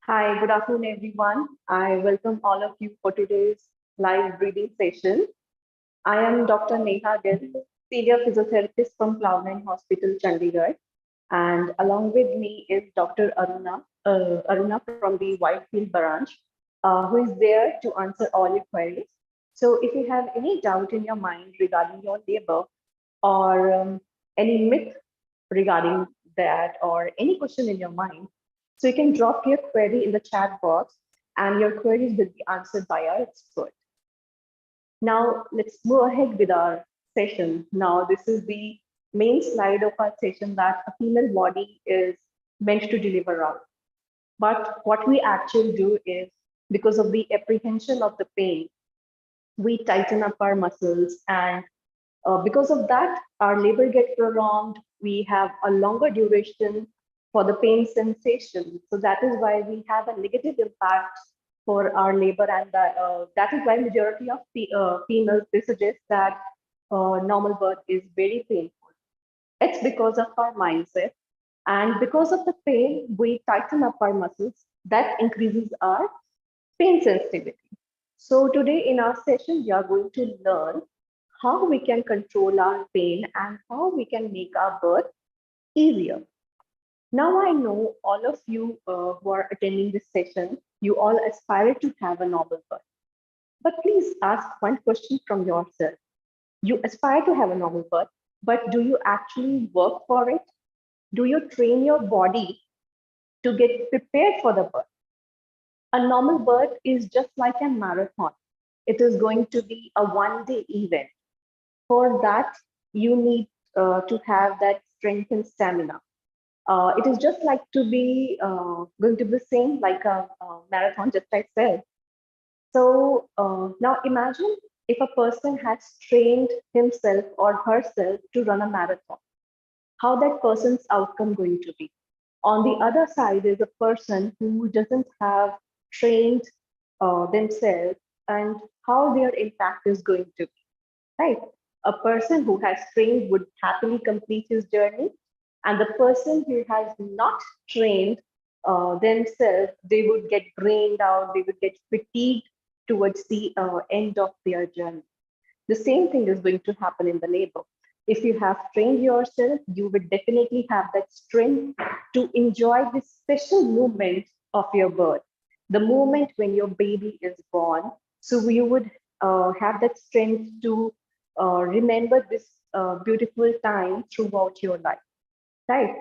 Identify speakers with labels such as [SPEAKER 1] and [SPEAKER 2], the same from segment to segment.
[SPEAKER 1] Hi, good afternoon, everyone. I welcome all of you for today's live breathing session. I am Dr. Neha Gill, Senior Physiotherapist from Cloudnine Hospital, Chandigarh. And along with me is Dr. Aruna from the Whitefield branch, who is there to answer all your queries. So if you have any doubt in your mind regarding your labor or any myth regarding that or any question in your mind, so you can drop your query in the chat box and your queries will be answered by our expert. Now let's move ahead with our session. Now this is the main slide of our session that a female body is meant to deliver out. But what we actually do is, because of the apprehension of the pain, we tighten up our muscles, and because of that, our labor gets prolonged. We have a longer duration for the pain sensation. So that is why we have a negative impact for our labor, and that is why majority of females they suggest that normal birth is very painful. It's because of our mindset, and because of the pain, we tighten up our muscles. That increases our pain sensitivity. So today in our session, we are going to learn how we can control our pain and how we can make our birth easier. Now I know all of you who are attending this session, you all aspire to have a normal birth. But please ask one question from yourself. You aspire to have a normal birth, but do you actually work for it? Do you train your body to get prepared for the birth? A normal birth is just like a marathon. It is going to be a one-day event. For that, you need to have that strength and stamina. It is just like to be going to be the same like a marathon, just like I said. So now imagine if a person has trained himself or herself to run a marathon, how that person's outcome going to be. On the other side is a person who doesn't have trained themselves and how their impact is going to be, right? A person who has trained would happily complete his journey, and the person who has not trained themselves, they would get drained out, they would get fatigued towards the end of their journey. The same thing is going to happen in the labor. If you have trained yourself, you would definitely have that strength to enjoy this special moment of your birth, the moment when your baby is born. So you would have that strength to remember this beautiful time throughout your life, right?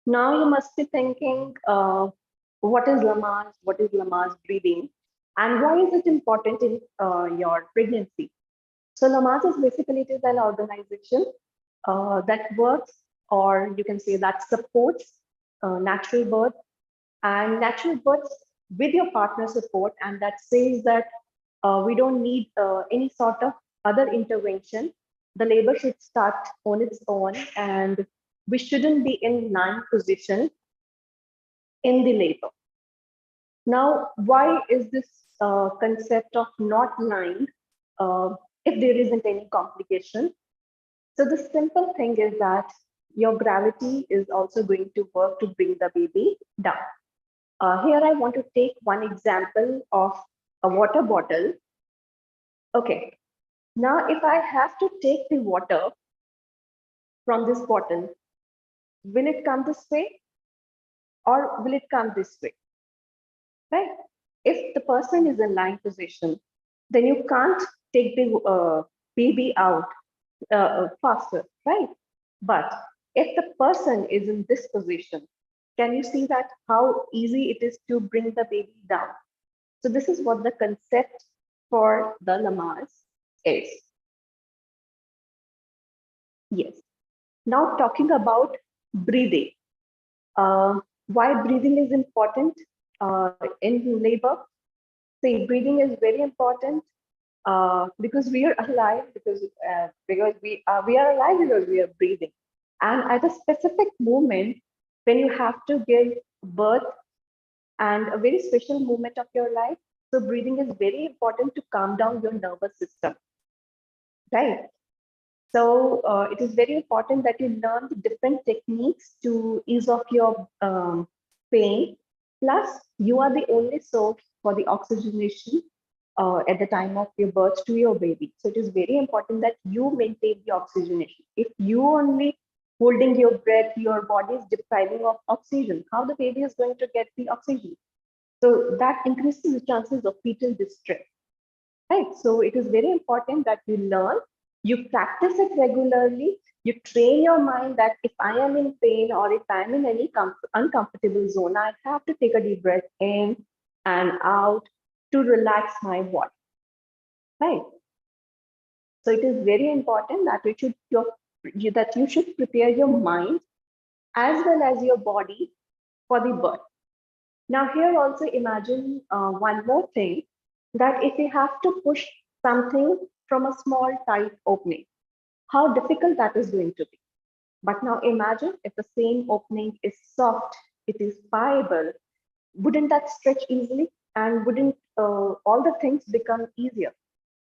[SPEAKER 1] Now you must be thinking, what is Lamaze? What is Lamaze breathing? And why is it important in your pregnancy? So Lamaze is basically it is an organization that works, or you can say that supports natural birth and natural birth with your partner support, and that says that we don't need any sort of other intervention. The labor should start on its own, and we shouldn't be in lying position in the labor. Now, why is this concept of not lying if there isn't any complication? So the simple thing is that your gravity is also going to work to bring the baby down. Here I want to take one example of a water bottle. Okay, now if I have to take the water from this bottle, will it come this way or will it come this way, right? If the person is in lying position, then you can't take the baby out faster, right? But if the person is in this position, can you see that how easy it is to bring the baby down? So this is what the concept for the Lamaze is. Yes. Now talking about breathing. Why breathing is important in labor? See, breathing is very important because we are alive because we are alive because we are breathing, and at a specific moment when you have to give birth and a very special moment of your life, so breathing is very important to calm down your nervous system, right? So it is very important that you learn the different techniques to ease off your pain. Plus, you are the only source for the oxygenation at the time of your birth to your baby. So it is very important that you maintain the oxygenation. If you only holding your breath, your body is depriving of oxygen, how the baby is going to get the oxygen? So that increases the chances of fetal distress, right? So it is very important that you learn, you practice it regularly, you train your mind that if I am in pain or if I'm in any uncomfortable zone, I have to take a deep breath in and out to relax my body, right? So it is very important that that you should prepare your mind as well as your body for the birth. Now here also imagine one more thing, that if you have to push something from a small tight opening, how difficult that is going to be. But now imagine if the same opening is soft, it is pliable, wouldn't that stretch easily, and wouldn't all the things become easier?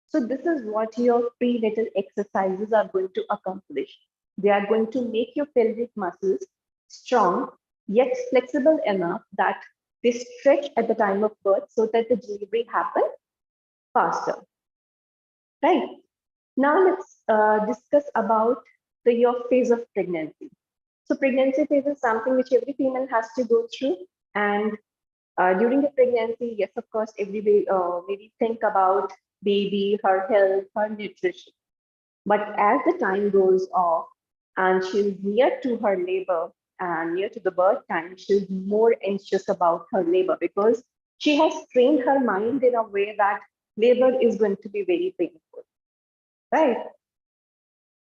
[SPEAKER 1] So this is what your prenatal exercises are going to accomplish. They are going to make your pelvic muscles strong, yet flexible enough that they stretch at the time of birth so that the delivery happens faster. Right. Now let's discuss about your phase of pregnancy. So pregnancy phase is something which every female has to go through. And during the pregnancy, yes, of course, every lady think about baby, her health, her nutrition. But as the time goes off and she's near to her labor and near to the birth time, she's more anxious about her labor because she has trained her mind in a way that labor is going to be very painful, right?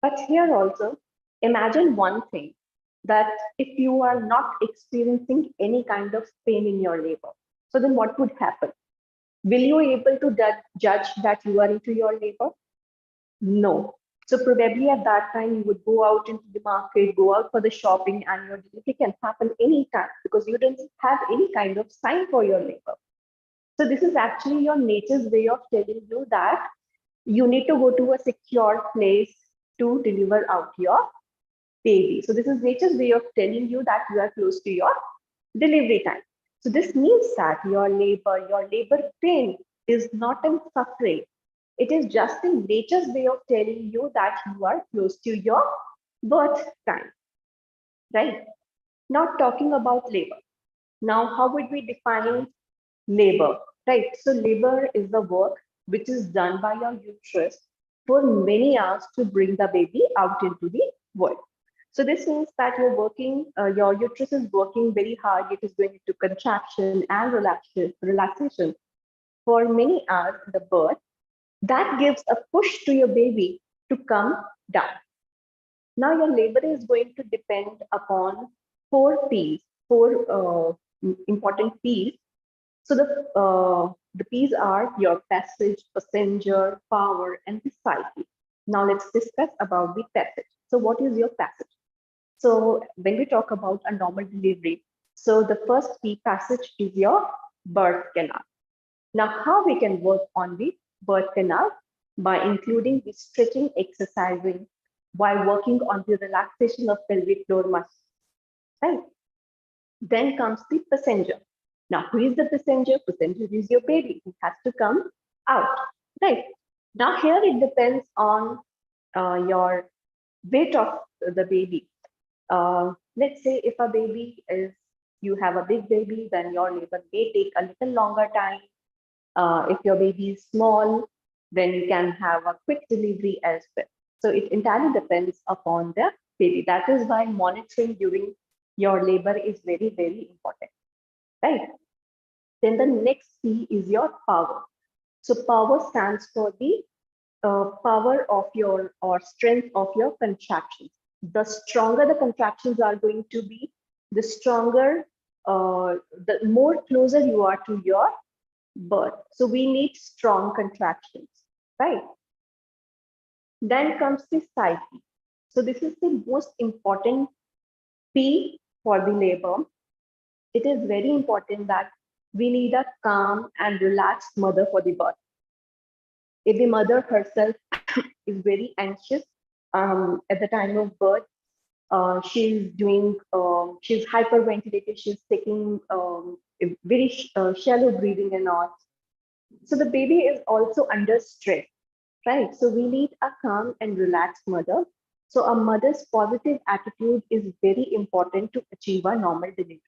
[SPEAKER 1] But here also, imagine one thing, that if you are not experiencing any kind of pain in your labor, so then what would happen? Will you able to judge that you are into your labor? No. So probably at that time you would go out into the market, go out for the shopping, and your delivery can happen anytime because you don't have any kind of sign for your labor. So this is actually your nature's way of telling you that you need to go to a secure place to deliver out your baby. So this is nature's way of telling you that you are close to your delivery time. So this means that your labor pain is not in suffering. It is just in nature's way of telling you that you are close to your birth time, right? Not talking about labor. Now, how would we define labor, right? So labor is the work which is done by your uterus for many hours to bring the baby out into the world. So this means that you're working, your uterus is working very hard. It is going into contraction and relaxation for many hours in the birth. That gives a push to your baby to come down. Now your labor is going to depend upon four P's, four important P's. So the P's are your passage, passenger, power, and the cycle. Now let's discuss about the passage. So what is your passage? So when we talk about a normal delivery, so the first P passage is your birth canal. Now how we can work on the birth canal? By including the stretching exercising, while working on the relaxation of pelvic floor muscles, right? Then comes the passenger. Now, who is the passenger? Passenger is your baby who has to come out, right? Now, here it depends on your weight of the baby. Let's say if a baby is, you have a big baby, then your labor may take a little longer time. If your baby is small, then you can have a quick delivery as well. So it entirely depends upon the baby. That is why monitoring during your labor is very, very important, right? Then the next C is your power. So power stands for the power of your or strength of your contractions. The stronger the contractions are going to be, the stronger, the more closer you are to your birth. So we need strong contractions, right? Then comes the psyche. So this is the most important P for the labor. It is very important that we need a calm and relaxed mother for the birth. If the mother herself is very anxious at the time of birth, She's doing, she's hyperventilated, she's taking a very shallow breathing and all. So the baby is also under stress, right? So we need a calm and relaxed mother. So a mother's positive attitude is very important to achieve a normal delivery.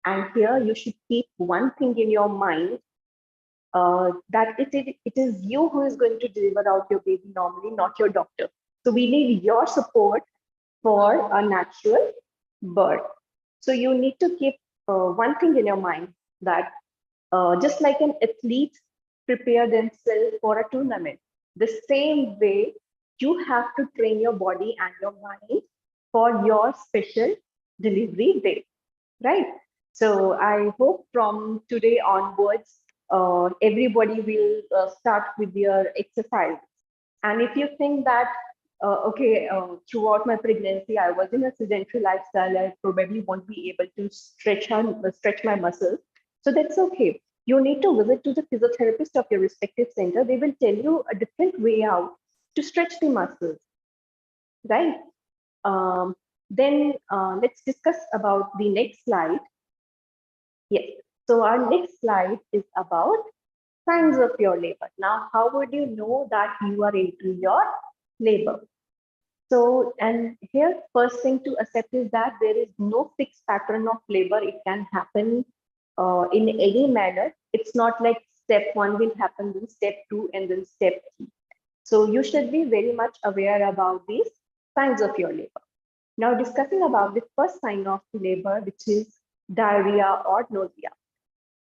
[SPEAKER 1] And here you should keep one thing in your mind, that it is you who is going to deliver out your baby normally, not your doctor. So we need your support for a natural birth. So you need to keep one thing in your mind, that just like an athlete prepare themselves for a tournament, the same way you have to train your body and your mind for your special delivery day, right? So I hope from today onwards, everybody will start with their exercise. And if you think that, okay, throughout my pregnancy, I was in a sedentary lifestyle, I probably won't be able to stretch my muscles. So that's okay. You need to visit to the physiotherapist of your respective center. They will tell you a different way out to stretch the muscles, right? Um, then let's discuss about the next slide. Yes. So our next slide is about signs of your labor. Now, how would you know that you are into your labor? So, and here, first thing to accept is that there is no fixed pattern of labor. It can happen in any manner. It's not like step one will happen, then step two, and then step three. So you should be very much aware about these signs of your labor. Now, discussing about the first sign of labor, which is diarrhea or nausea.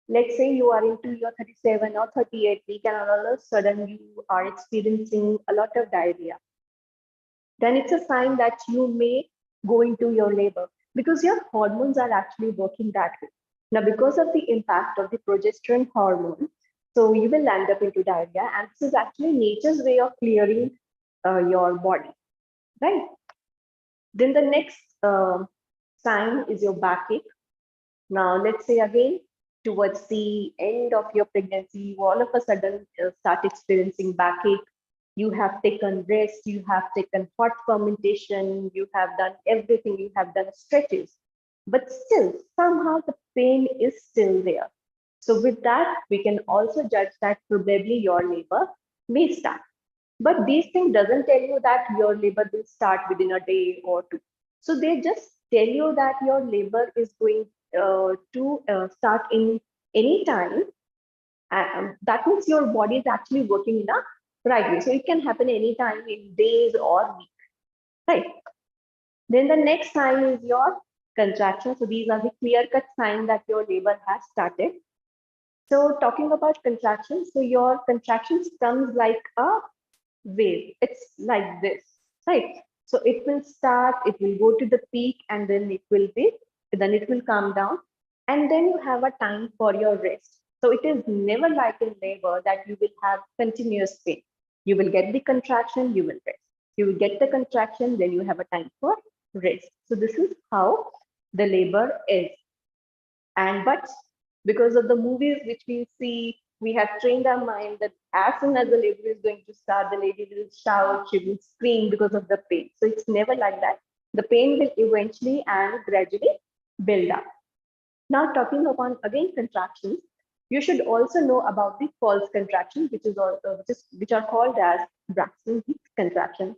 [SPEAKER 1] Let's say you are into your 37 or 38 week and all of a sudden you are experiencing a lot of diarrhea, then it's a sign that you may go into your labor, because your hormones are actually working that way. Now, because of the impact of the progesterone hormone, so you will land up into diarrhea, and this is actually nature's way of clearing your body, right? Then the next sign is your backache. Now, let's say again, towards the end of your pregnancy, you all of a sudden start experiencing backache. You have taken rest, you have taken hot fermentation, you have done everything, you have done stretches, but still, somehow the pain is still there. So, with that, we can also judge that probably your labor may start. But these things doesn't tell you that your labor will start within a day or two. So they just tell you that your labor is going to start in any time. That means your body is actually working in a right way. So it can happen anytime in days or weeks, right? Then the next sign is your contraction. So these are the clear-cut signs that your labor has started. So talking about contractions, so your contractions comes like a wave. It's like this, right? So it will start, it will go to the peak, and then it will calm down, and then you have a time for your rest. So it is never like in labor that you will have continuous pain. You will get the contraction, you will rest. You will get the contraction, then you have a time for rest. So this is how the labor is. And but because of the movies which we see, we have trained our mind that as soon as the labor is going to start, the lady will shout, she will scream because of the pain. So it's never like that. The pain will eventually and gradually build up. Now, talking upon again contractions, you should also know about the false contractions, which are called as Braxton Hicks contractions.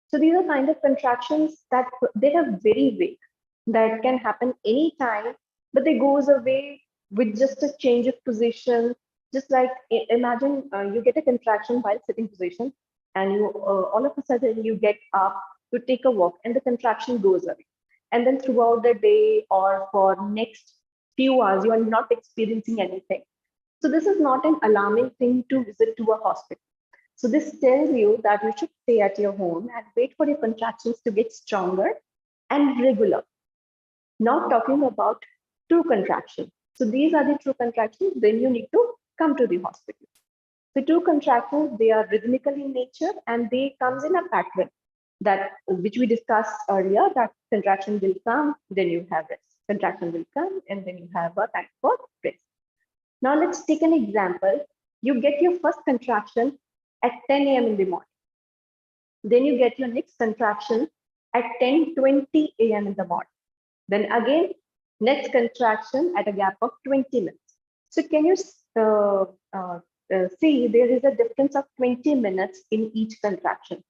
[SPEAKER 1] So these are kind of contractions that they have very vague, that can happen anytime, but they goes away with just a change of position. Just like imagine you get a contraction while sitting position, and you all of a sudden you get up to take a walk, and the contraction goes away. And then throughout the day or for next few hours, you are not experiencing anything. So this is not an alarming thing to visit to a hospital. So this tells you that you should stay at your home and wait for your contractions to get stronger and regular. Not talking about true contractions. So these are the true contractions, then you need to come to the hospital. The true contractions, they are rhythmical in nature and they comes in a pattern that which we discussed earlier, that contraction will come, then you have rest. Contraction will come and then you have a time for rest. Now let's take an example. You get your first contraction at 10 a.m. in the morning. Then you get your next contraction at 10:20 a.m. in the morning. Then again, next contraction at a gap of 20 minutes. So can you see there is a difference of 20 minutes in each contraction.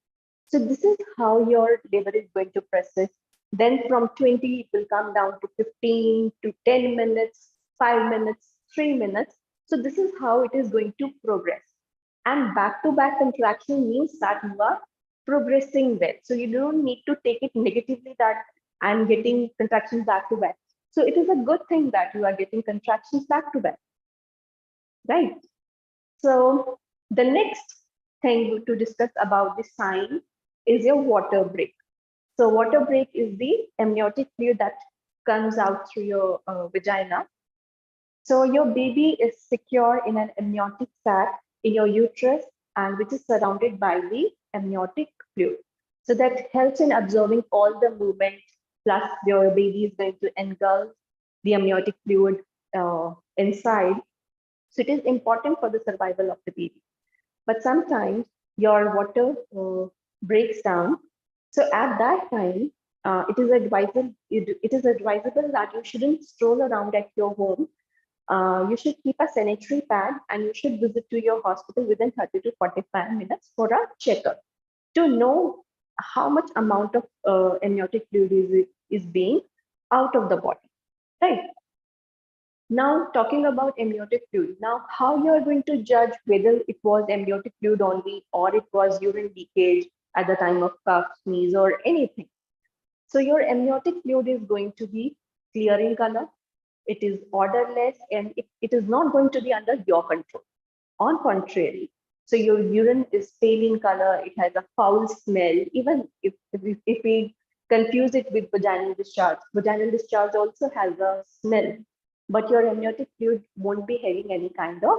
[SPEAKER 1] So this is how your labor is going to process. Then from 20, it will come down to 15 to 10 minutes, 5 minutes, 3 minutes. So this is how it is going to progress. And back-to-back contraction means that you are progressing well. So you don't need to take it negatively that I'm getting contractions back-to-back. So it is a good thing that you are getting contractions back-to-back, right? So the next thing to discuss about the sign is your water break. So water break is the amniotic fluid that comes out through your vagina. So your baby is secure in an amniotic sac in your uterus and which is surrounded by the amniotic fluid. So that helps in absorbing all the movement, plus your baby is going to engulf the amniotic fluid inside. So it is important for the survival of the baby. But sometimes your water breaks down. So at that time, it is advisable that you shouldn't stroll around at your home. You should keep a sanitary pad and you should visit to your hospital within 30 to 45 minutes for a checkup to know how much amount of amniotic fluid is being out of the body, right? Now, talking about amniotic fluid, now how you are going to judge whether it was amniotic fluid only or it was urine leakage at the time of cough, sneeze, or anything. So your amniotic fluid is going to be clear in color, it is odorless, and it is not going to be under your control. On contrary, so your urine is pale in color, it has a foul smell, even if we confuse it with vaginal discharge also has a smell, but your amniotic fluid won't be having any kind of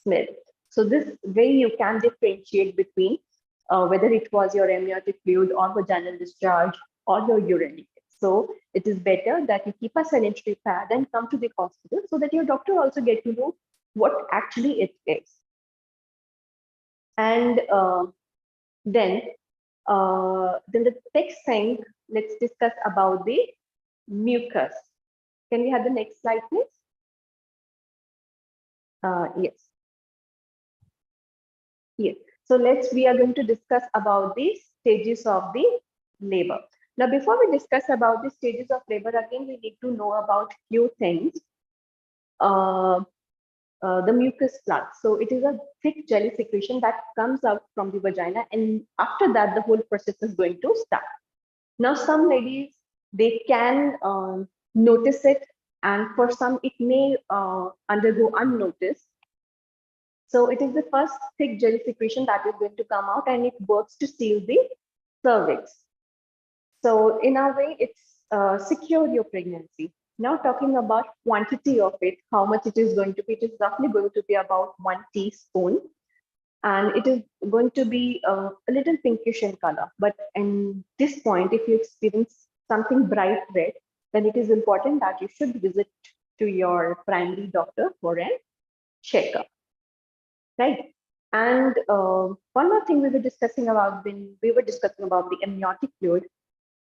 [SPEAKER 1] smell. So this way you can differentiate between whether it was your amniotic fluid or vaginal discharge or your urine. So it is better that you keep a sanitary pad and come to the hospital so that your doctor also get to know what actually it is. And then the next thing, let's discuss about the mucus. Can we have the next slide, please? Yes. Yes. So we are going to discuss about the stages of the labor. Now, before we discuss about the stages of labor, again, we need to know about few things. The mucus plug. So it is a thick jelly secretion that comes out from the vagina, and after that, the whole process is going to start. Now, some ladies, they can notice it, and for some, it may undergo unnoticed. So it is the first thick jelly secretion that is going to come out, and it works to seal the cervix. So in a way, it's secured your pregnancy. Now talking about quantity of it, how much it is going to be, it is roughly going to be about 1 teaspoon. And it is going to be a little pinkish in color. But in this point, if you experience something bright red, then it is important that you should visit to your primary doctor for a checkup, right? And one more thing we were discussing about when we were discussing about the amniotic fluid,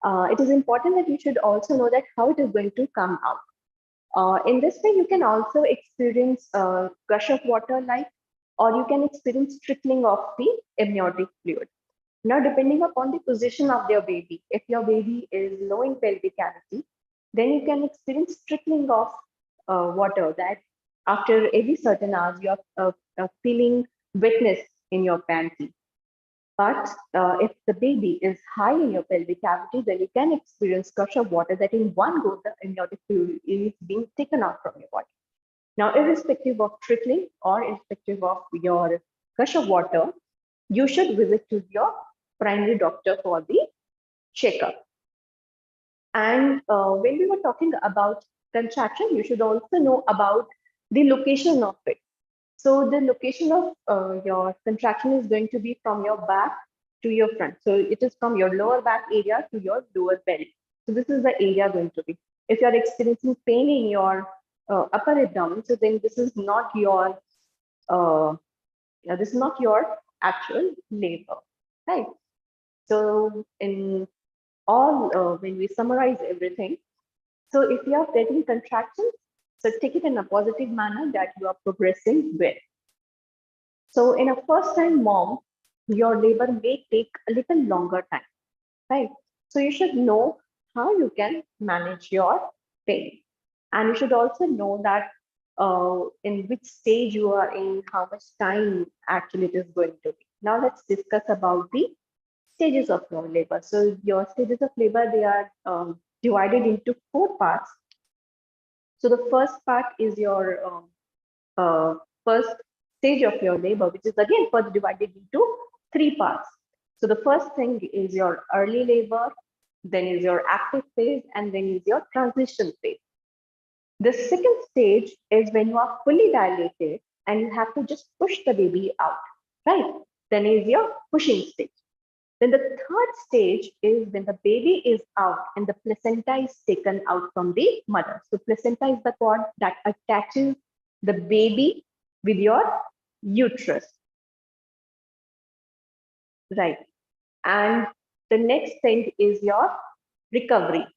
[SPEAKER 1] it is important that you should also know that how it is going to come out. In this way, you can also experience a gush of water like, or you can experience trickling of the amniotic fluid. Now, depending upon the position of your baby, if your baby is low in pelvic cavity, then you can experience trickling of water that after every certain hours, you are feeling wetness in your panty. But if the baby is high in your pelvic cavity, then you can experience gush of water that in one go, the amniotic fluid is being taken out from your body. Now, irrespective of trickling or irrespective of your gush of water, you should visit to your primary doctor for the checkup. And when we were talking about contraction, you should also know about the location of it. So the location of your contraction is going to be from your back to your front. So it is from your lower back area to your lower belly. So this is the area going to be. If you're experiencing pain in your upper abdomen, so then this is not your actual labor, right? So in all when we summarize everything. So if you are getting contractions, so take it in a positive manner that you are progressing well. So in a first time mom, your labor may take a little longer time, right? So you should know how you can manage your pain. And you should also know that in which stage you are in, how much time actually it is going to be. Now let's discuss about the stages of your labor. So your stages of labor, they are divided into 4 parts. So the first part is your first stage of your labor, which is again further divided into 3 parts. So the first thing is your early labor, then is your active phase, and then is your transition phase. The second stage is when you are fully dilated and you have to just push the baby out, right? Then is your pushing stage. Then the third stage is when the baby is out and the placenta is taken out from the mother. So placenta is the cord that attaches the baby with your uterus, right? And the next thing is your recovery.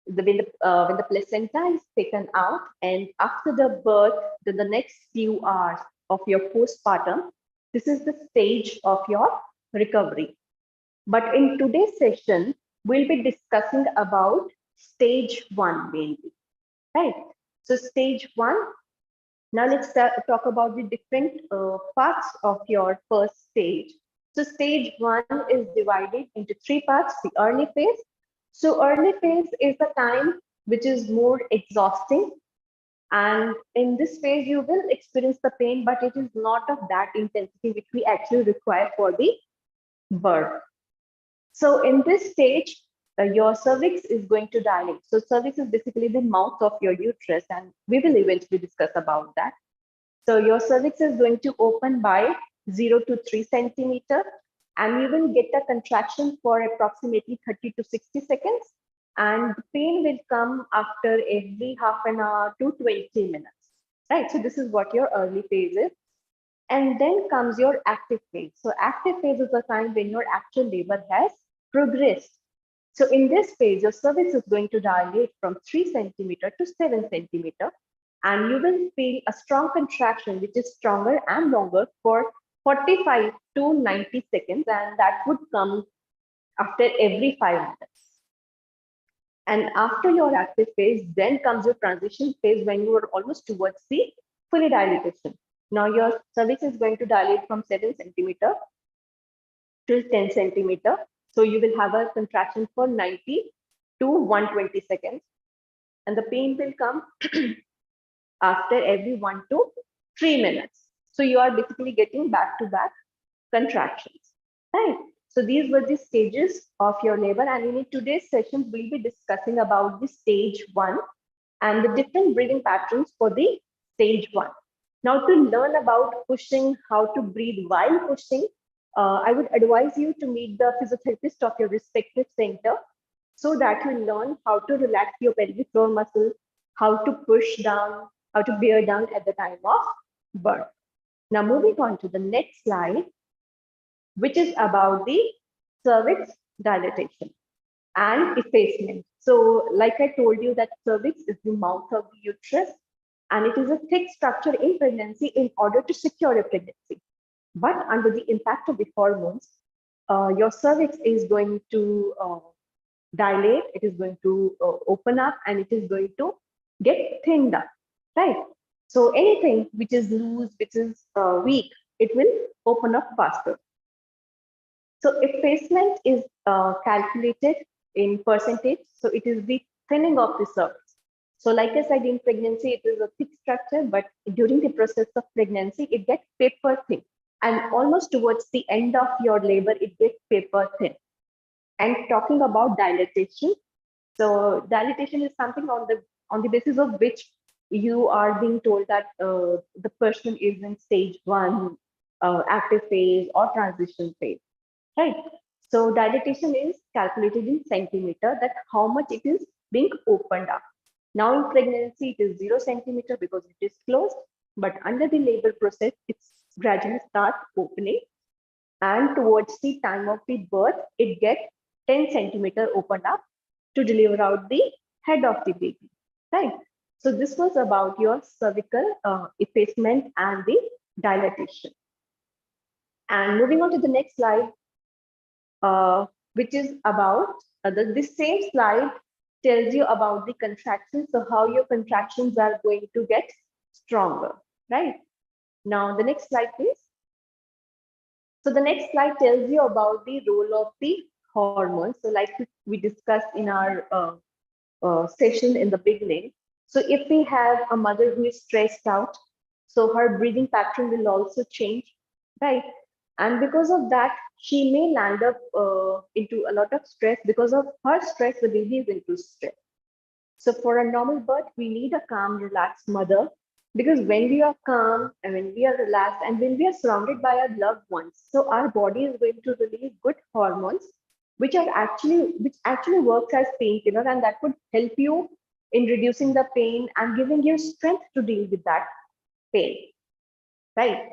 [SPEAKER 1] When the placenta is taken out and after the birth, the next few hours of your postpartum, this is the stage of your recovery. But in today's session, we'll be discussing about stage 1 mainly, right? So stage 1, now let's talk about the different parts of your first stage. So stage 1 is divided into 3 parts, the early phase. So early phase is the time which is more exhausting. And in this phase, you will experience the pain, but it is not of that intensity which we actually require for the birth. So in this stage, your cervix is going to dilate. So cervix is basically the mouth of your uterus, and we will eventually discuss about that. So your cervix is going to open by 0 to 3 centimeter, and you will get a contraction for approximately 30 to 60 seconds. And the pain will come after every half an hour to 20 minutes, right? So this is what your early phase is. And then comes your active phase. So active phase is the time when your actual labor has progressed. So in this phase, your cervix is going to dilate from 3 centimeter to 7 centimeter, and you will feel a strong contraction, which is stronger and longer for 45 to 90 seconds, and that would come after every 5 minutes. And after your active phase, then comes your transition phase when you are almost towards the fully dilatation. Now your cervix is going to dilate from 7 centimeter till 10 centimeter. So you will have a contraction for 90 to 120 seconds. And the pain will come after every 1 to 3 minutes. So you are basically getting back-to-back contractions, right? So these were the stages of your labor. And in today's session, we'll be discussing about the stage 1 and the different breathing patterns for the stage 1. Now, to learn about pushing, how to breathe while pushing, I would advise you to meet the physiotherapist of your respective center so that you learn how to relax your pelvic floor muscles, how to push down, how to bear down at the time of birth. Now, moving on to the next slide, which is about the cervix dilatation and effacement. So like I told you that cervix is the mouth of the uterus, and it is a thick structure in pregnancy in order to secure a pregnancy. But under the impact of the hormones, your cervix is going to dilate, it is going to open up, and it is going to get thinned up, right? So anything which is loose, which is weak, it will open up faster. So effacement is calculated in percentage. So it is the thinning of the cervix. So like I said, in pregnancy, it is a thick structure, but during the process of pregnancy, it gets paper thin. And almost towards the end of your labor, it gets paper thin. And talking about dilatation, so dilatation is something on the basis of which you are being told that the person is in stage 1, active phase or transition phase, right? So dilatation is calculated in centimeter, that how much it is being opened up. Now in pregnancy, it is 0 centimeter because it is closed, but under the labor process, it's gradually start opening, and towards the time of the birth, it gets 10 centimeter opened up to deliver out the head of the baby, right? So this was about your cervical effacement and the dilatation. And moving on to the next slide, which is about this same slide tells you about the contractions. So how your contractions are going to get stronger, right? Now the next slide, please. So the next slide tells you about the role of the hormones. So like we discussed in our session in the beginning. So if we have a mother who is stressed out, so her breathing pattern will also change, right? And because of that, she may land up into a lot of stress. Because of her stress, the baby is into stress. So for a normal birth, we need a calm, relaxed mother, because when we are calm and when we are relaxed and when we are surrounded by our loved ones, so our body is going to release good hormones, which actually works as painkiller, and that would help you in reducing the pain and giving you strength to deal with that pain, right?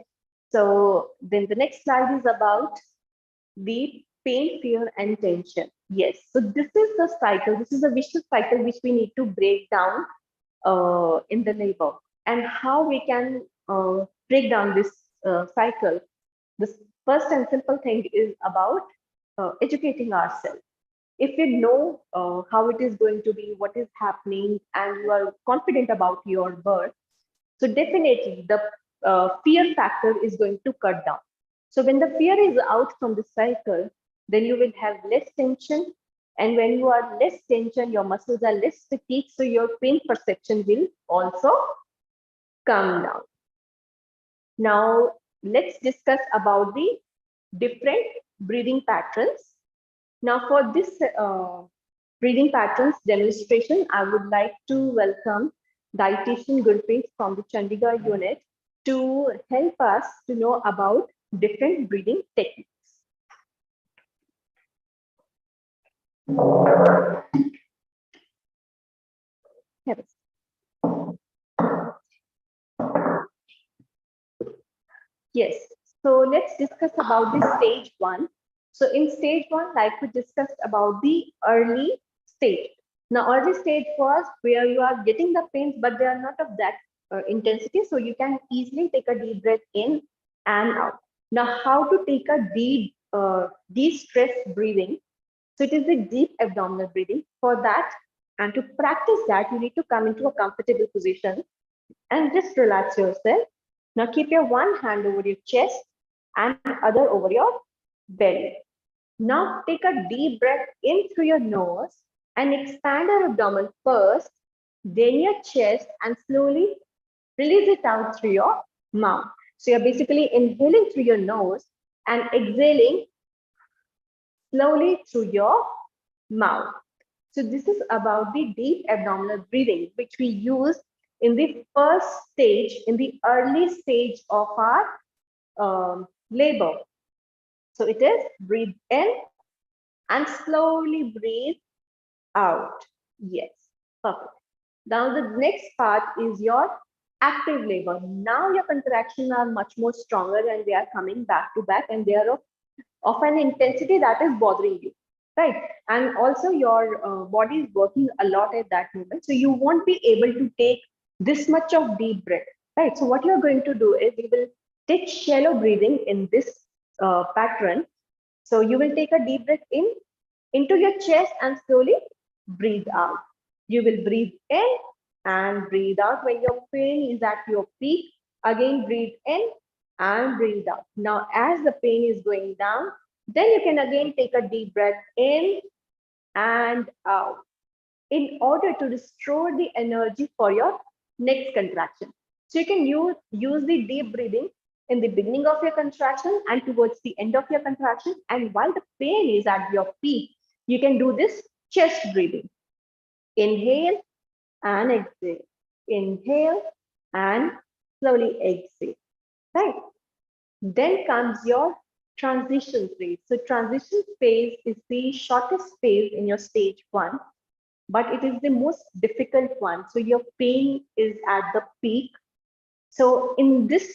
[SPEAKER 1] So then the next slide is about the pain, fear, and tension. Yes, so this is the cycle. This is a vicious cycle which we need to break down in the labor. And how we can break down this cycle. The first and simple thing is about educating ourselves. If you know how it is going to be, what is happening, and you are confident about your birth, so definitely the fear factor is going to cut down. So when the fear is out from the cycle, then you will have less tension. And when you are less tension, your muscles are less fatigued, so your pain perception will also come down. Now, let's discuss about the different breathing patterns. Now, for this breathing patterns demonstration, I would like to welcome dietitian Gurpreet from the Chandigarh unit to help us to know about different breathing techniques. Yes, so let's discuss about the stage one. So in stage one, like we discussed about the early stage. Now, early stage was where you are getting the pains, but they are not of that intensity. So you can easily take a deep breath in and out. Now, how to take a deep de-stress breathing? So it is the deep abdominal breathing. For that, and to practice that, you need to come into a comfortable position and just relax yourself. Now keep your one hand over your chest and other over your belly. Now take a deep breath in through your nose and expand your abdomen first, then your chest, and slowly release it out through your mouth. So you're basically inhaling through your nose and exhaling slowly through your mouth. So this is about the deep abdominal breathing, which we use in the first stage, in the early stage of our labor. So it is breathe in and slowly breathe out. Yes, perfect. Now the next part is your active labor. Now your contractions are much more stronger and they are coming back to back, and they are of an intensity that is bothering you, right? And also your body is working a lot at that moment, so you won't be able to take this much of deep breath, right? So what you're going to do is you will take shallow breathing in this pattern. So you will take a deep breath in into your chest and slowly breathe out. You will breathe in and breathe out when your pain is at your peak. Again, breathe in and breathe out. Now, as the pain is going down, then you can again take a deep breath in and out in order to restore the energy for your next contraction. So you can use the deep breathing in the beginning of your contraction and towards the end of your contraction. And while the pain is at your peak, you can do this chest breathing. Inhale and exhale. Inhale and slowly exhale. Right? Then comes your transition phase. So transition phase is the shortest phase in your stage one, but it is the most difficult one. So your pain is at the peak. So in this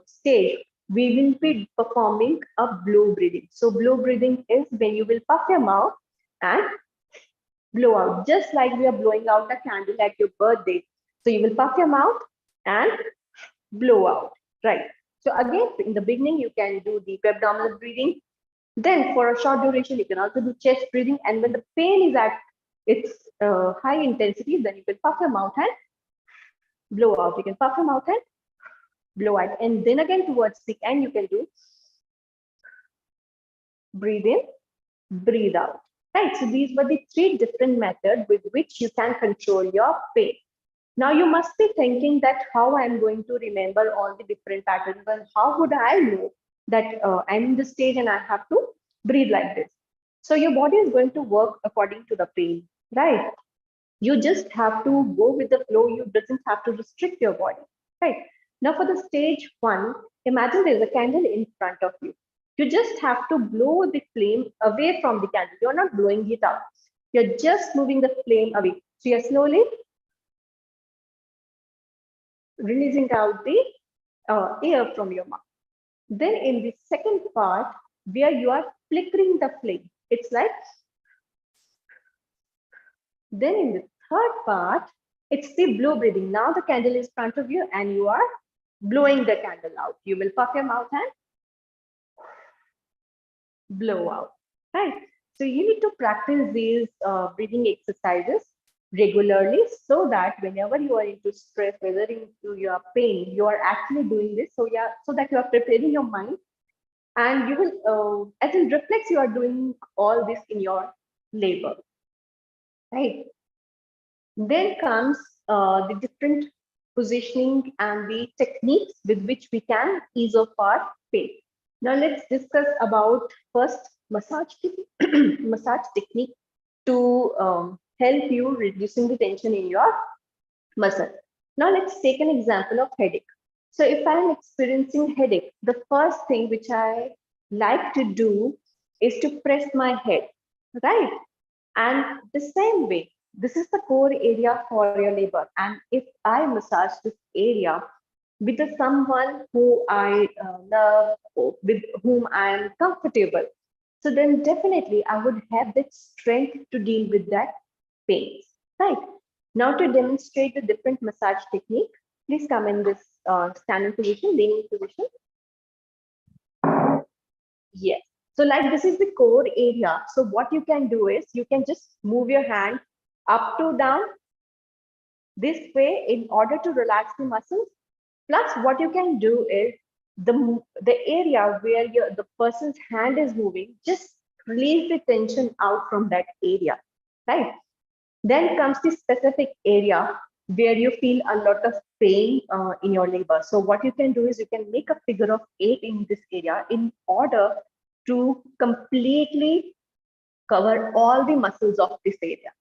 [SPEAKER 1] stage, we will be performing a blow breathing. So blow breathing is when you will puff your mouth and blow out, just like we are blowing out a candle at your birthday. So you will puff your mouth and blow out, right? So again, in the beginning, you can do deep abdominal breathing. Then for a short duration, you can also do chest breathing. And when the pain is at its high intensity, then you can puff your mouth and blow out. You can puff your mouth and blow out. And then again, towards the end, you can do breathe in, breathe out. Right. So these were the three different methods with which you can control your pain. Now you must be thinking that how I'm going to remember all the different patterns and how would I know that I'm in the stage and I have to breathe like this. So your body is going to work according to the pain, right? You just have to go with the flow. You doesn't have to restrict your body, right? Now for the stage one, imagine there's a candle in front of you. You just have to blow the flame away from the candle. You're not blowing it out. You're just moving the flame away. So you're slowly releasing out the air from your mouth. Then in the second part, where you are flickering the flame, it's like, then in the third part, it's the blow breathing. Now the candle is in front of you and you are blowing the candle out. You will puff your mouth and blow out, right? So you need to practice these breathing exercises regularly so that whenever you are into stress, whether into your pain, you are actually doing this. So yeah, so that you are preparing your mind and you will, as in reflex, you are doing all this in your labor, right? Then comes the different positioning and the techniques with which we can ease off our pain. Now let's discuss about first massage massage technique to help you reducing the tension in your muscle. Now let's take an example of headache. So if I'm experiencing headache, the first thing which I like to do is to press my head, right? And the same way, this is the core area for your labor. And if I massage this area with someone who I love, or with whom I am comfortable, so then definitely I would have that strength to deal with that pain, right? Now to demonstrate the different massage technique, please come in this standing position, leaning position. Yes. So like this is the core area. So what you can do is you can just move your hand up to down this way in order to relax the muscles. Plus what you can do is the area where the person's hand is moving, just release the tension out from that area, right? Then comes the specific area where you feel a lot of pain in your labor. So what you can do is you can make a figure of 8 in this area in order to completely cover all the muscles of this area,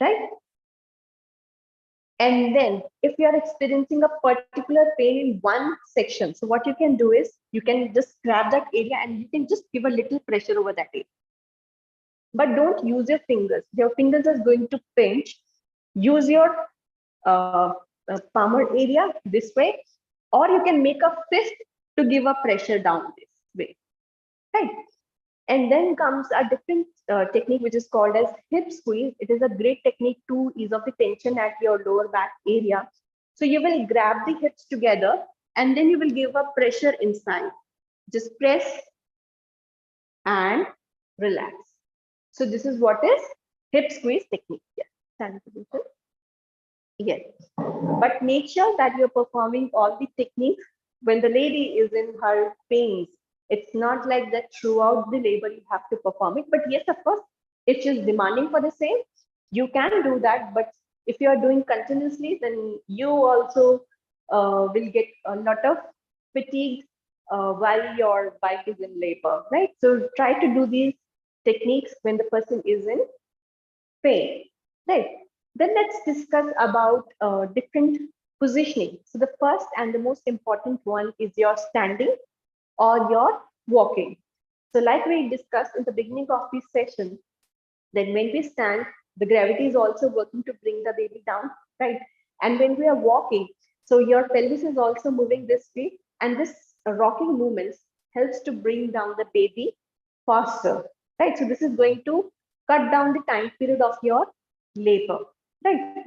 [SPEAKER 1] right? And then if you are experiencing a particular pain in one section, so what you can do is you can just grab that area and you can just give a little pressure over that area. But don't use your fingers. Your fingers are going to pinch. Use your palmar area this way, or you can make a fist to give a pressure down this way, right? And then comes a different technique which is called as hip squeeze. It is a great technique to ease off the tension at your lower back area. So you will grab the hips together and then you will give a pressure inside. Just press and relax. So this is what is hip squeeze technique. Yes, stand position. Yes, but make sure that you're performing all the techniques when the lady is in her pains. It's not like that throughout the labor you have to perform it. But yes, of course, if she's demanding for the same, you can do that. But if you are doing continuously, then you also will get a lot of fatigue while your wife is in labor, right? So try to do these techniques when the person is in pain, right? Then let's discuss about different positioning. So the first and the most important one is your standing or your walking. So like we discussed in the beginning of this session, then when we stand, the gravity is also working to bring the baby down, right? And when we are walking, so your pelvis is also moving this way, and this rocking movements helps to bring down the baby faster, right? So this is going to cut down the time period of your labor, right?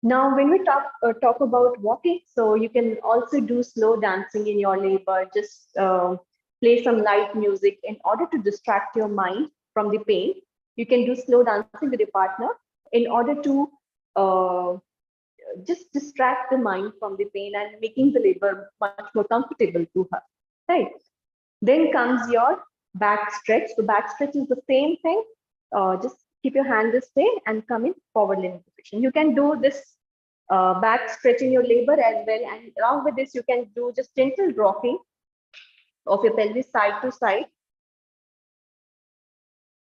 [SPEAKER 1] Now, when we talk about walking, so you can also do slow dancing in your labor. Just play some light music in order to distract your mind from the pain. You can do slow dancing with your partner in order to uh, just distract the mind from the pain and making the labor much more comfortable to her, right? Then comes your back stretch. So back stretch is the same thing. Just keep your hand this way and come in forward leaning position. You can do this back stretch in your labor as well. And along with this, you can do just gentle rocking of your pelvis side to side.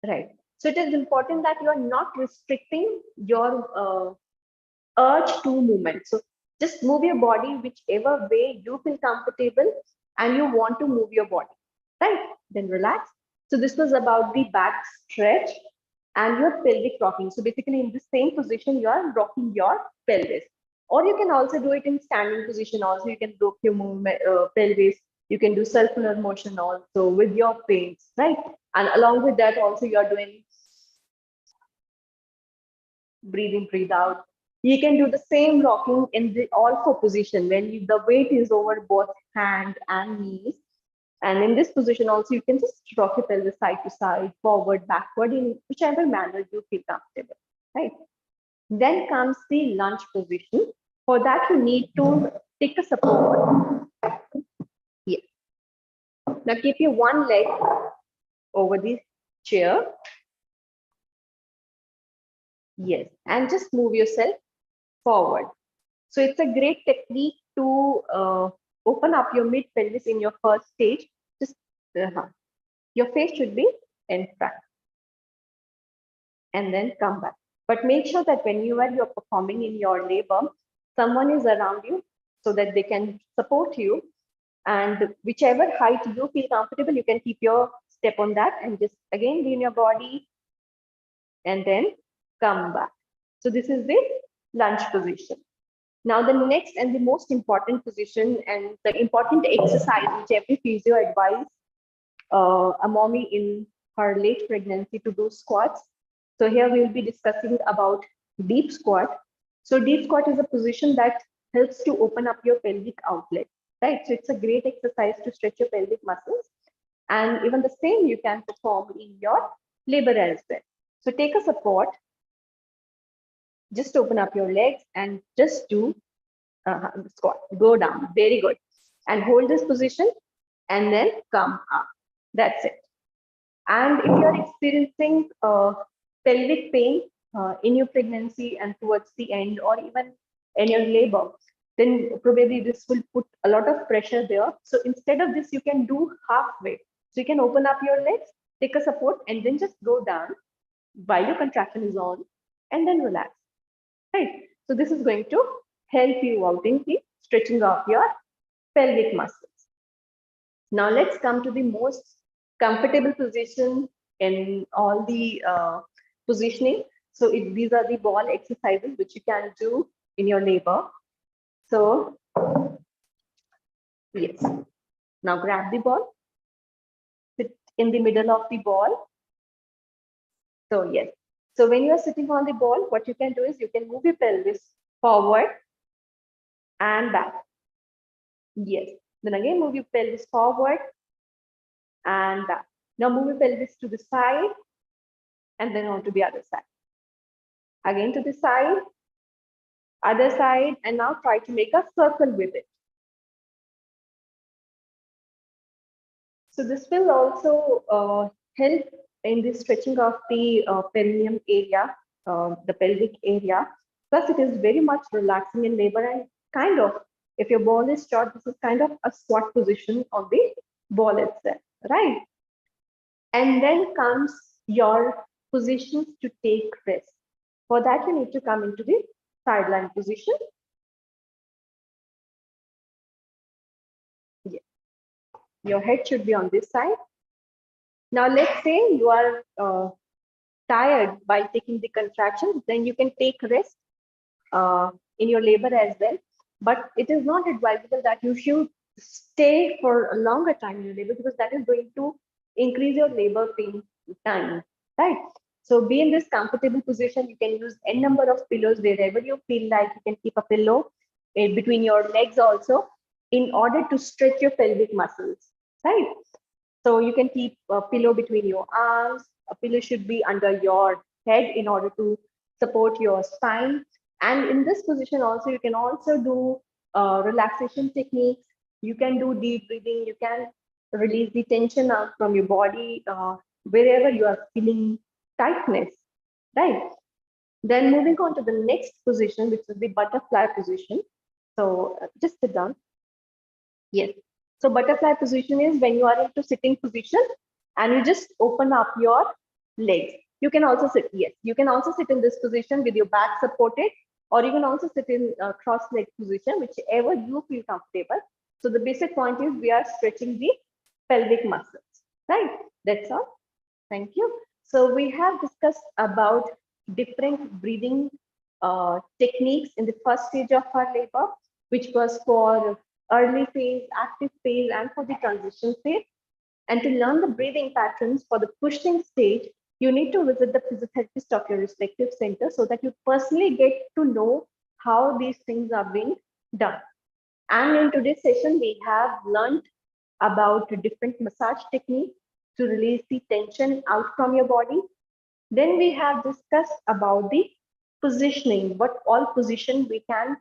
[SPEAKER 1] Right. So it is important that you are not restricting your urge to movement. So just move your body whichever way you feel comfortable and you want to move your body, right? Then relax. So this was about the back stretch and your pelvic rocking. So basically in the same position, you are rocking your pelvis. Or you can also do it in standing position also. You can rock your movement, pelvis. You can do circular motion also with your pains, right? And along with that also you are doing breathe in, breathe out. You can do the same rocking in the all four position when the weight is over both hand and knees. And in this position also, you can just rock your pelvis side to side, forward, backward, in whichever manner you feel comfortable, right? Then comes the lunge position. For that, you need to take a support. Yes. Now keep your one leg over the chair. Yes. And just move yourself forward. So it's a great technique to open up your mid pelvis in your first stage. Just your face should be in front and then come back. But make sure that when you're performing in your labor, someone is around you so that they can support you. And whichever height you feel comfortable, you can keep your step on that and just again lean your body and then come back. So this is the lunge position. Now, the next and the most important position and the important exercise which every physio advise a mommy in her late pregnancy to do squats. So here we will be discussing about deep squat. So deep squat is a position that helps to open up your pelvic outlet, right? So it's a great exercise to stretch your pelvic muscles. And even the same you can perform in your labor as well. So take a support, just open up your legs and just do squat, go down, very good. And hold this position and then come up. That's it. And if you're experiencing pelvic pain in your pregnancy and towards the end or even in your labor, then probably this will put a lot of pressure there. So instead of this, you can do halfway. So you can open up your legs, take a support, and then just go down while your contraction is on and then relax, right? So this is going to help you out in the stretching of your pelvic muscles. Now let's come to the most comfortable position in all the positioning. So these are the ball exercises which you can do in your labor. So yes, now grab the ball, sit in the middle of the ball. So yes, so when you are sitting on the ball, what you can do is you can move your pelvis forward and back. Yes, then again move your pelvis forward and back. Now move your pelvis to the side and then on to the other side. Again to the side, other side, and now try to make a circle with it. So this will also help in the stretching of the perineum area, the pelvic area. Plus, it is very much relaxing in labor and kind of, if your ball is short, this is kind of a squat position of the ball itself, right? And then comes your positions to take rest. For that, you need to come into the sideline position. Yes. Your head should be on this side. Now, let's say you are tired by taking the contractions, then you can take rest in your labor as well. But it is not advisable that you should stay for a longer time in your labor, because that is going to increase your labor pain time, right? So be in this comfortable position. You can use n number of pillows wherever you feel like. You can keep a pillow between your legs also, in order to stretch your pelvic muscles, right? So you can keep a pillow between your arms. A pillow should be under your head in order to support your spine. And in this position also, you can also do relaxation techniques. You can do deep breathing. You can release the tension out from your body wherever you are feeling tightness, right? Then moving on to the next position, which is the butterfly position. So just sit down. Yes. So butterfly position is when you are into sitting position and you just open up your legs. You can also sit, yes, you can also sit in this position with your back supported, or you can also sit in cross leg position, whichever you feel comfortable. So the basic point is we are stretching the pelvic muscles, right? That's all. Thank you. So we have discussed about different breathing techniques in the first stage of our labor, which was for early phase, active phase, and for the transition phase. And to learn the breathing patterns for the pushing stage, you need to visit the physiotherapist of your respective center so that you personally get to know how these things are being done. And in today's session, we have learned about different massage techniques to release the tension out from your body. Then we have discussed about the positioning, what all position we can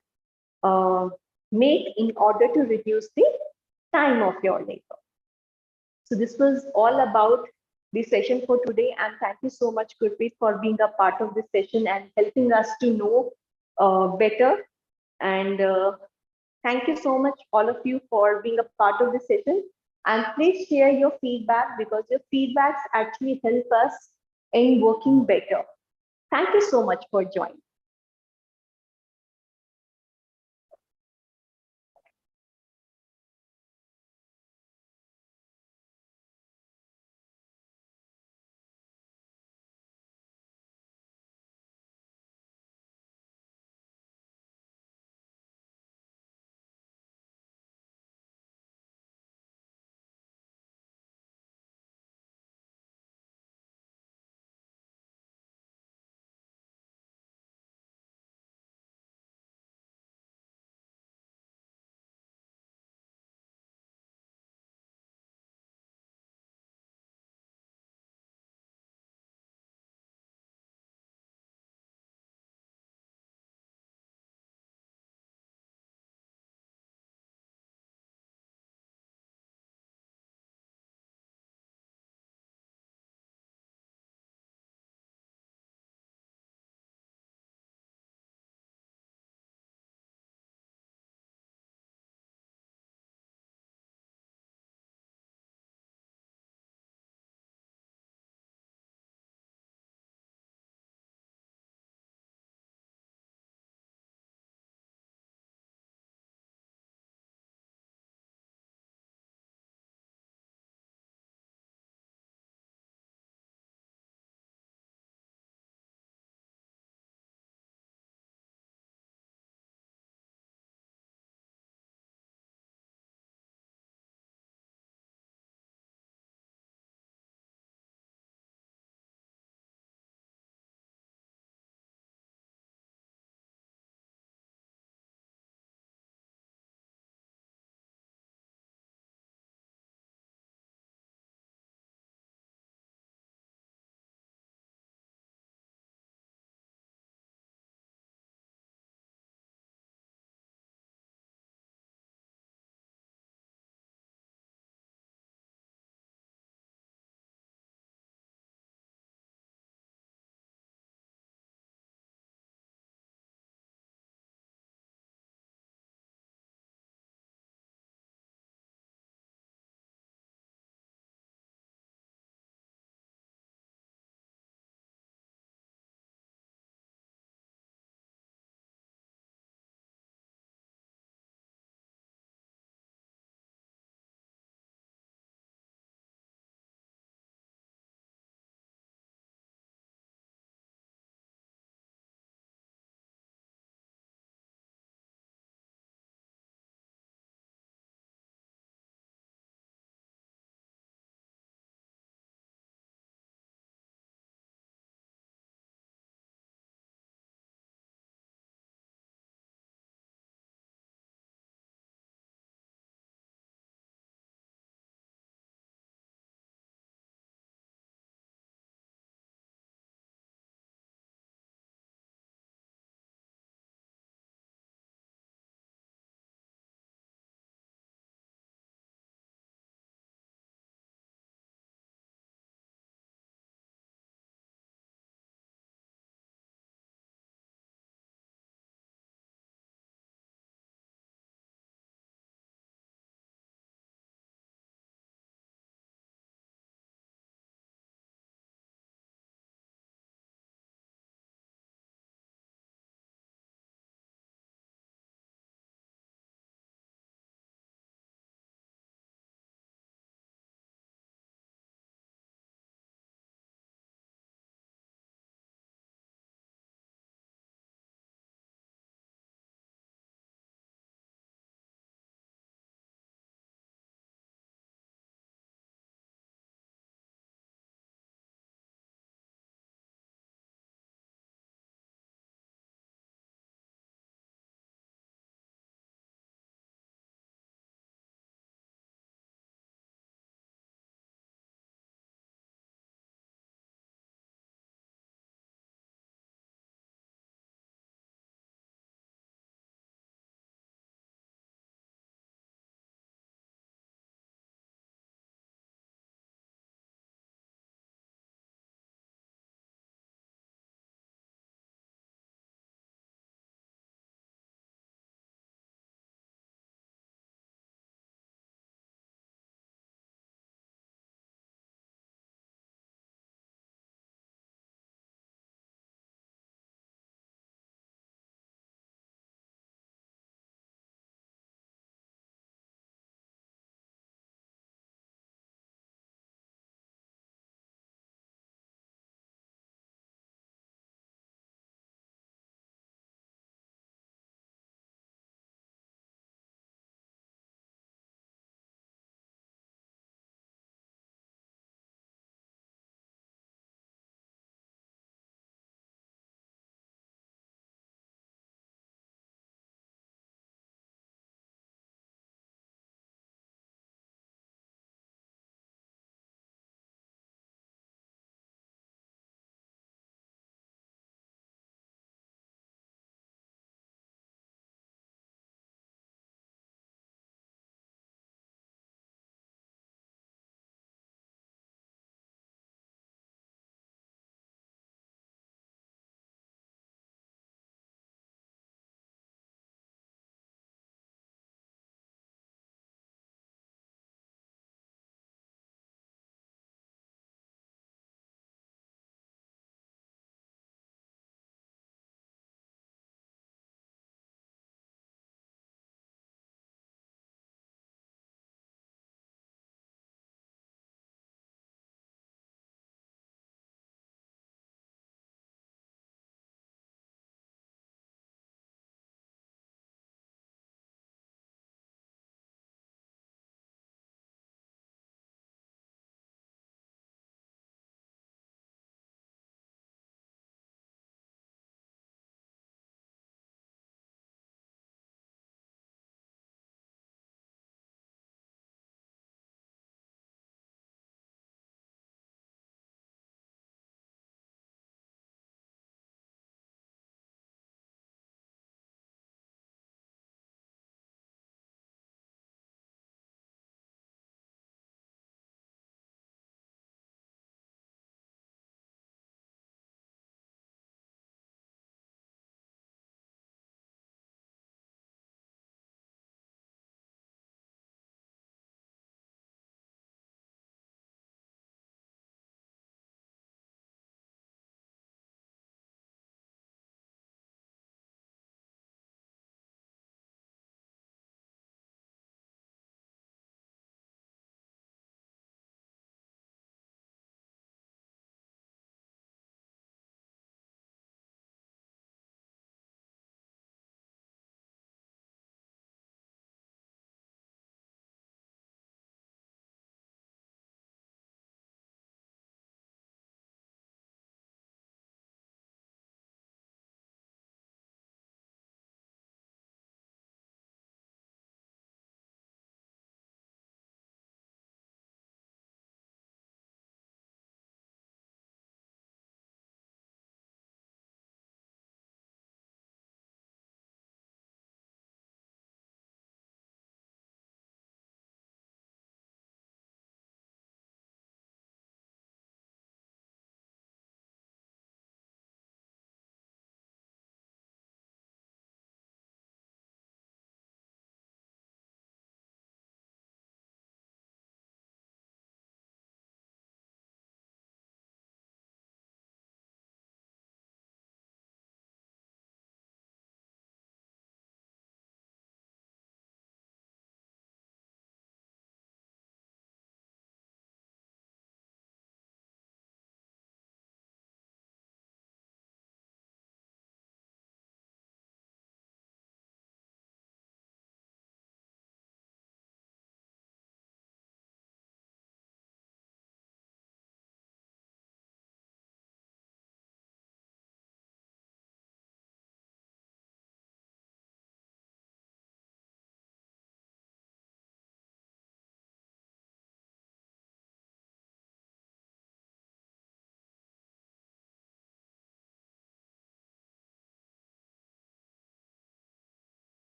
[SPEAKER 1] uh, make in order to reduce the time of your labor. So this was all about the session for today. And thank you so much, Gurpreet, for being a part of this session and helping us to know better. And thank you so much, all of you, for being a part of this session. And please share your feedback, because your feedbacks actually help us in working better. Thank you so much for joining.